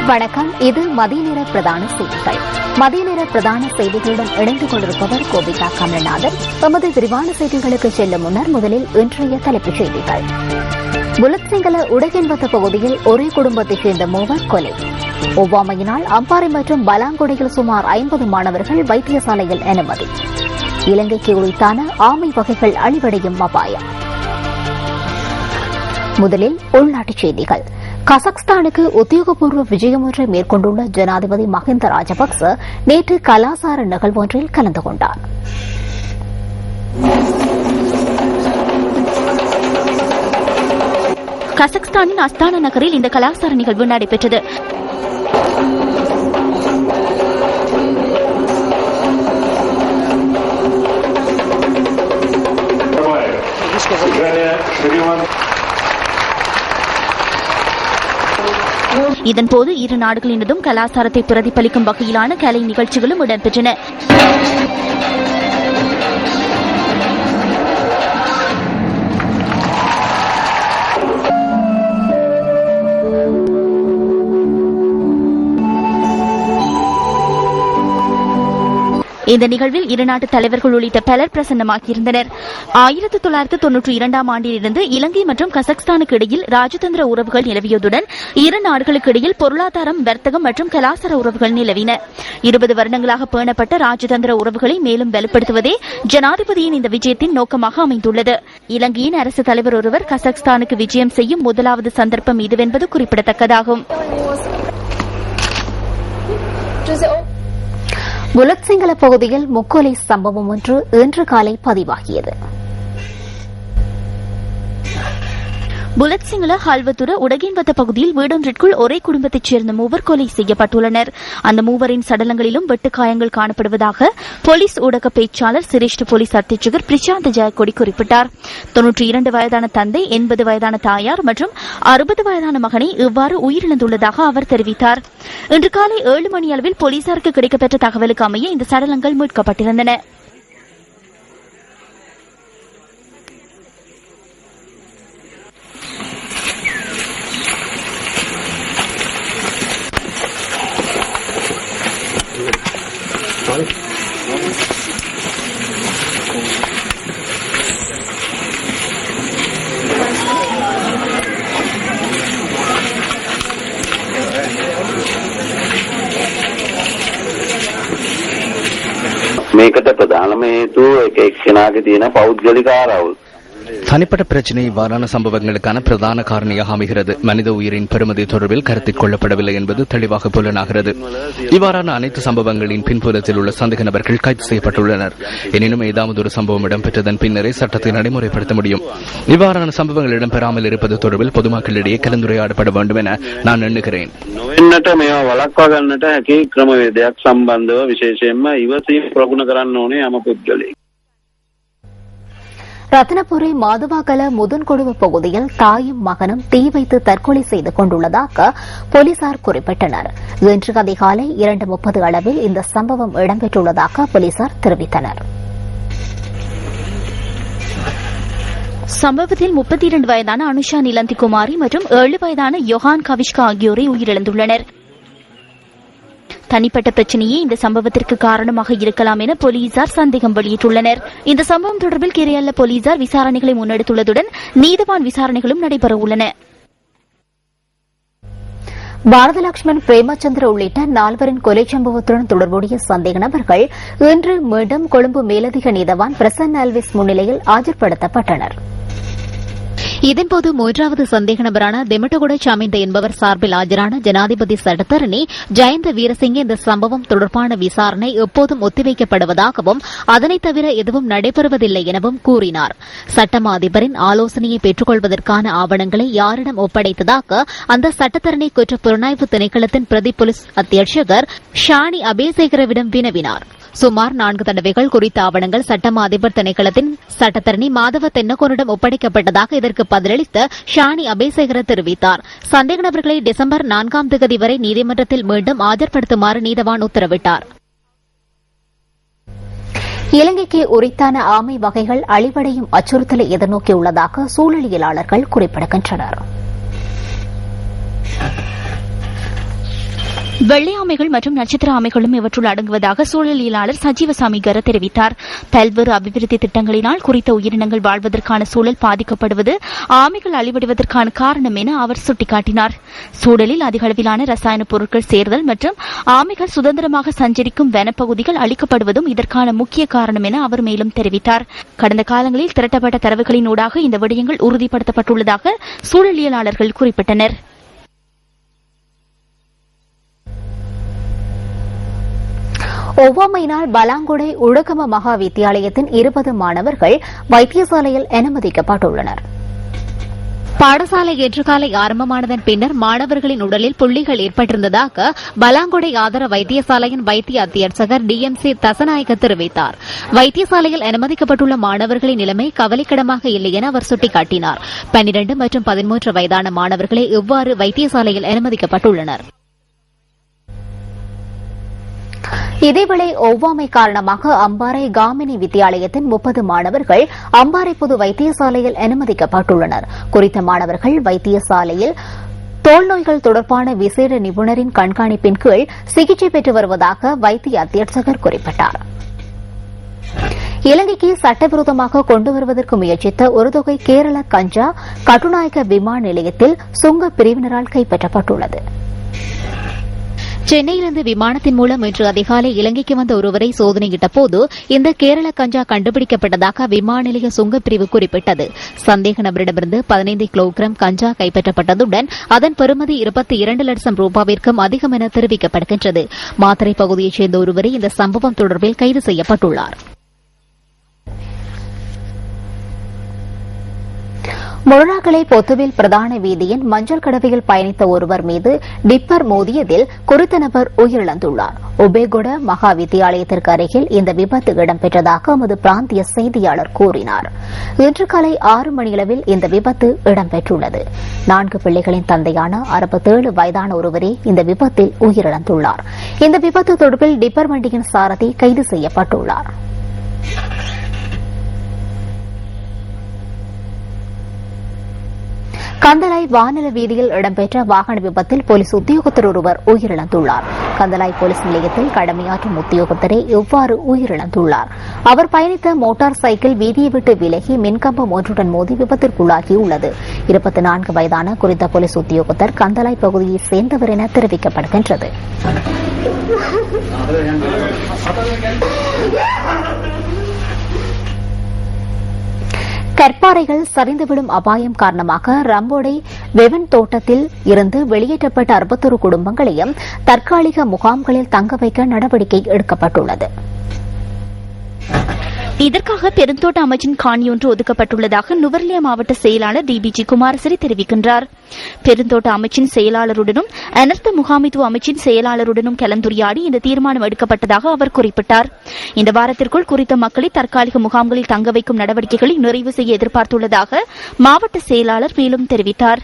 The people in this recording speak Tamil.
வணக்கம். இது மதிய நேர பிரதான செய்திகள். மதிய நேர பிரதான செய்திகளுடன் இணைந்து கொண்டிருப்பவர் கோபிகா கமலநாதன். எமது விரிவான செய்திகளுக்கு செல்லும் முன்னர் முதலில் இன்றைய தலைப்புச் செய்திகள். புலத்சிங்கல உடகென்பத்த பகுதியில் ஒரே குடும்பத்தைச் சேர்ந்த 3 கொலை. ஒவ்வாமையினால் அம்பாறை மற்றும் பலாங்குடையில் சுமார் 50 மாணவர்கள் வைத்தியசாலையில் அனுமதி. இலங்கைக்கு உரித்தான ஆமை வகைகள் அழிவடையும் அபாயம். முதலில் உள்நாட்டுச் செய்திகள். கசக்ஸ்தானுக்கு உத்தியோகபூர்வ விஜயம் ஒன்றை மேற்கொண்டுள்ள ஜனாதிபதி மஹிந்த ராஜபக்ச நேற்று கலாசார நிகழ்வொன்றில் கலந்து கொண்டார். கசக்ஸ்தானின் அஸ்தானா நகரில் இந்த கலாசார நிகழ்வு நடைபெற்றது. இதன்போது இரு நாடுகளினதும் கலாச்சாரத்தை பிரதிபலிக்கும் வகையிலான கலை நிகழ்ச்சிகளும் இடம்பெற்றன. இந்த நிகழ்வில் இருநாட்டு தலைவர்கள் உள்ளிட்ட பலர் பிரசன்னமாகியிருந்தனர். 1992 ஆண்டிலிருந்து இலங்கை மற்றும் கசக்ஸ்தானுக்கு இடையில் ராஜதந்திர உறவுகள் நிலவியதுடன் இரு நாடுகளுக்கு இடையில் பொருளாதாரம், வர்த்தகம் மற்றும் கலாச்சார உறவுகள் நிலவின. 20 வருடங்களாக பேணப்பட்ட ராஜதந்திர உறவுகளை மேலும் வலுப்படுத்துவதே ஜனாதிபதியின் இந்த விஜயத்தின் நோக்கமாக அமைந்துள்ளது. இலங்கையின் அரசு தலைவர் ஒருவர் கசக்ஸ்தானுக்கு விஜயம் செய்யும் முதலாவது சந்தர்ப்பம் இதுவென்பது குறிப்பிடத்தக்கதாகும். புலத்சிங்கல பகுதியில் முக்கொலை சம்பவம் ஒன்று இன்று காலை பதிவாகியது. புலத்சிங்கல ஹல்வத்துர உடகேன்பத்த பகுதியில் வீடொன்றிற்குள் ஒரே குடும்பத்தைச் சேர்ந்த 3 கொலை செய்யப்பட்டுள்ளனர். அந்த 3 சடலங்களிலும் வெட்டுக்காயங்கள் காணப்படுவதாக போலீஸ் ஊடக பேச்சாளர் சிரேஷ்ட போலீஸ் அத்தியட்சகர் பிரிசாந்த் ஜெயக்கொடி குறிப்பிட்டார். 92 வயதான தந்தை, 80 வயதான தாயார் மற்றும் 60 வயதான மகனை இவ்வாறு உயிரிழந்துள்ளதாக அவர் தெரிவித்தார். இன்று காலை 7 மணி அளவில் போலீசாருக்கு கிடைக்கப்பெற்ற தகவலுக்கு அமைய இந்த சடலங்கள் மீட்கப்பட்டிருந்தன. මේකට ප්‍රධානම හේතුව එක එක්කෙනාගේ තියෙන පෞද්ගලික ආරවුල්. தனிப்பட்ட பிரச்சினை இவ்வாறான சம்பவங்களுக்கான பிரதான காரணியாக அமைகிறது. மனித உயிரின் பெருமதி தொடர்பில் கருத்தில் கொள்ளப்படவில்லை என்பது தெளிவாக புலனாகிறது. இவ்வாறான அனைத்து சம்பவங்களின் பின்புலத்தில் உள்ள சந்தேக நபர்கள் கைது செய்யப்பட்டுள்ளனர். எனினும் ஏதாவது ஒரு சம்பவம் இடம்பெற்றதன் பின்னரே சட்டத்தை நடைமுறைப்படுத்த முடியும். இவ்வாறான சம்பவங்கள் இடம்பெறாமல் இருப்பது தொடர்பில் பொதுமக்களிடையே கலந்துரையாடப்பட வேண்டும் என நான் எண்ணுகிறேன். නොවෙන්නට මේවා වළක්වා ගන්නට හැකි ක්‍රමවේදයක් සම්බන්ධව විශේෂයෙන්ම ඉවසීම ප්‍රගුණ කරන්න ඕනේ යම පුද්ගලයෙක්. ரத்னபுரி மாதுவாகல முதன்கொடுவ பகுதியில் தாயும் மகனும் தீ வைத்து தற்கொலை செய்து கொண்டுள்ளதாக போலீசார் குறிப்பிட்டனர். இன்று அதிகாலை 2:30 அளவில் இந்த சம்பவம் இடம்பெற்றுள்ளதாக போலீசார் தெரிவித்தனர். சம்பவத்தில் 32 வயதான அனுஷா நிலந்திகுமாரி மற்றும் 7 வயதான யோகான் கவிஷ்கா ஆகியோரை உயிரிழந்துள்ளனர். தனிப்பட்ட பிரச்சனையே இந்த சம்பவத்திற்கு காரணமாக இருக்கலாம் என போலீசார் சந்தேகம் வெளியிட்டுள்ளனர். இந்த சம்பவம் தொடர்பில் கேரள போலீசார் விசாரணைகளை முன்னெடுத்துள்ளதுடன் நீதவான் விசாரணைகளும் நடைபெற உள்ளன. பாரத லட்சுமண் பிரேமச்சந்திர உள்ளிட்ட 4 கொலை சம்பவத்துடன் தொடர்புடைய சந்தேக நபர்கள் இன்று மீண்டும் கொழும்பு மேலதிக நீதவான் பிரசன்ன அல்விஸ் முன்னிலையில் ஆஜர்படுத்தப்பட்டனர். இதன்போது 3வது சந்தேக நபரான தெமட்டகுட சாமிந்த என்பவர் சார்பில் ஆஜரான ஜனாதிபதி சட்டத்தரணி ஜயந்த வீரசிங்க இந்த சம்பவம் தொடர்பான விசாரணை எப்போதும் ஒத்திவைக்கப்படுவதாகவும் அதனைத் தவிர எதுவும் நடைபெறுவதில்லை எனவும் கூறினார். சட்டமா அதிபரின் ஆலோசனையை பெற்றுக்கொள்வதற்கான ஆவணங்களை யாரிடம் ஒப்படைத்ததாக அந்த சட்டத்தரணி குற்ற புலனாய்வு திணைக்களத்தின் பிரதி போலீஸ் அத்தியட்சகர் ஷானி அபேசேகரவிடம் வினவினார். சுமார் 4 தடவைகள் குறித்த ஆவணங்கள் சட்டமா அதிபர் திணைக்களத்தின் சட்டத்தரணி மாதவ தென்னகோனிடம் ஒப்படைக்கப்பட்டதாக இதற்கு பதிலளித்த ஷானி அபேசேகர தெரிவித்தார். சந்தேக நபர்களை டிசம்பர் 4ஆம் தேதி வரை நீதிமன்றத்தில் மீண்டும் ஆஜர்படுத்துமாறு நீதவான் உத்தரவிட்டார். இலங்கைக்கு உரித்தான ஆமை வகைகள் அழிவடையும் அச்சுறுத்தலை எதிர்நோக்கியுள்ளதாக சூழலியலாளர்கள் குறிப்பிடுகின்றனர். வெள்ளை ஆமைகள் மற்றும் நட்சத்திர ஆமைகளும் இவற்றுள் அடங்குவதாக சூழலியலாளர் சஜீவசாமி கர தெரிவித்தார். பல்வேறு அபிவிருத்தி திட்டங்களினால் குறித்த உயிரினங்கள் வாழ்வதற்கான சூழல் பாதிக்கப்படுவது ஆமைகள் அழிவடைவதற்கான காரணம் என அவர் சுட்டிக்காட்டினார். சூழலில் அதிக அளவிலான ரசாயன பொருட்கள் சேர்தல் மற்றும் ஆமைகள் சுதந்திரமாக சஞ்சரிக்கும் வனப்பகுதிகள் அளிக்கப்படுவதும் இதற்கான முக்கிய காரணம் என அவர் மேலும் தெரிவித்தார். கடந்த காலங்களில் திரட்டப்பட்ட தரவுகளின் ஊடாக இந்த விடயங்கள் உறுதிப்படுத்தப்பட்டுள்ளதாக சூழலியலாளர்கள் குறிப்பிட்டனர். ஒவ்வாமையினால் பலாங்குடை உடுகம மகா வித்தியாலயத்தின் 20 மாணவர்கள் வைத்தியசாலையில் அனுமதிக்கப்பட்டுள்ளனர். பாடசாலை இன்று காலை ஆரம்பமானதன் பின்னர் மாணவர்களின் உடலில் புள்ளிகள் ஏற்பட்டிருந்ததாக பலாங்குடை ஆதார வைத்தியசாலையின் வைத்திய அத்தியட்சகர் DMC தசநாயக்க தெரிவித்தார். வைத்தியசாலையில் அனுமதிக்கப்பட்டுள்ள மாணவர்களின் நிலைமை கவலைக்கிடமாக இல்லை என அவர் சுட்டிக்காட்டினார். 12 மற்றும் 13 வயதான மாணவர்களே இவ்வாறு வைத்தியசாலையில் அனுமதிக்கப்பட்டுள்ளனர். இதேவேளை ஒவ்வாமை காரணமாக அம்பாறை காமினி வித்தியாலயத்தின் 30 மாணவர்கள் அம்பாறை பொது வைத்தியசாலையில் அனுமதிக்கப்பட்டுள்ளனர். குறித்த மாணவர்கள் வைத்தியசாலையில் தோல் நோய்கள் தொடர்பான விசேட நிபுணரின் கண்காணிப்பின் கீழ் சிகிச்சை பெற்று வருவதாக வைத்திய அத்தியட்சகர் குறிப்பிட்டார். இலங்கைக்கு சட்டவிரோதமாக கொண்டு வருவதற்கு முயற்சித்த ஒரு தொகை கேரள கஞ்சா கட்டுநாயக்க விமான நிலையத்தில் சுங்க பிரிவினரால் கைப்பற்றப்பட்டுள்ளது. சென்னையிலிருந்து விமானத்தின் மூலம் இன்று அதிகாலை இலங்கைக்கு வந்த ஒருவரை சோதனையிட்ட போது இந்த கேரள கஞ்சா கண்டுபிடிக்கப்பட்டதாக விமான நிலைய சுங்கப்பிரிவு குறிப்பிட்டது. சந்தேக நபரிடமிருந்து 15 கிலோகிராம் கஞ்சா கைப்பற்றப்பட்டதுடன் அதன் பெறுமதி 22 லட்சம் ரூபாவிற்கும் அதிகம் என தெரிவிக்கப்படுகின்றது. மாத்தறை பகுதியைச் சேர்ந்த ஒருவரை இந்த சம்பவம் தொடர்பில் கைது செய்யப்பட்டுள்ளார். முருணாகலை பொத்துவில் பிரதான வீதியின் மஞ்சள் கடவையில் பயணித்த ஒருவர் மீது டிப்பர் மோதியதில் குறித்த நபர் உயிரிழந்துள்ளார். உபேகுட மகா வித்தியாலயத்திற்கு அருகில் இந்த விபத்து இடம்பெற்றதாக எமது பிராந்திய செய்தியாளர் கூறினார். இன்று காலை 6 மணியளவில் இந்த விபத்து இடம்பெற்றுள்ளது. 4 பிள்ளைகளின் தந்தையான 67 வயதான ஒருவரே இந்த விபத்தில் உயிரிழந்துள்ளார். இந்த விபத்து தொடர்பில் டிப்பர் வண்டியின் சாரதி கைது செய்யப்பட்டுள்ளார். கந்தலாய் வானல வீதியில் இடம்பெற்ற வாகன விபத்தில் போலீஸ் உத்தியோகத்தர் ஒருவர் உயிரிழந்துள்ளார். கந்தலாய் போலீஸ் நிலையத்தில் கடமையாற்றும் உத்தியோகத்தரே இவ்வாறு உயிரிழந்துள்ளார். அவர் பயணித்த மோட்டார் சைக்கிள் வீதியை விட்டு விலகி மின்கம்பம் ஒன்றுடன் மோதி விபத்திற்குள்ளாகியுள்ளது. 24 வயதான குறித்த போலீஸ் உத்தியோகத்தர் கந்தலாய் பகுதியைச் சேர்ந்தவர் என தெரிவிக்கப்படுகின்றது. கற்பாறைகள் சரிந்துவிடும் அபாயம் காரணமாக ரம்போடை வெவன் தோட்டத்தில் இருந்து வெளியேற்றப்பட்ட 61 குடும்பங்களையும் தற்காலிக முகாம்களில் தங்க வைக்க நடவடிக்கை எடுக்கப்பட்டுள்ளது. இதற்காக பெருந்தோட்ட அமைச்சின் காணி ஒன்று ஒதுக்கப்பட்டுள்ளதாக நுவர்லியா மாவட்ட செயலாளர் DBG குமாரசிறி தெரிவிக்கின்றார். பெருந்தோட்ட அமைச்சின் செயலாளருடனும் அனர்த்த முகாமித்துவ அமைச்சின் செயலாளருடனும் கலந்துரையாடி இந்த தீர்மானம் எடுக்கப்பட்டதாக அவர் குறிப்பிட்டார். இந்த வாரத்திற்குள் குறித்த மக்களை தற்காலிக முகாம்களில் தங்க வைக்கும் நடவடிக்கைகளை நிறைவு செய்ய எதிர்பார்த்துள்ளதாக மாவட்ட செயலாளர் மேலும் தெரிவித்தார்.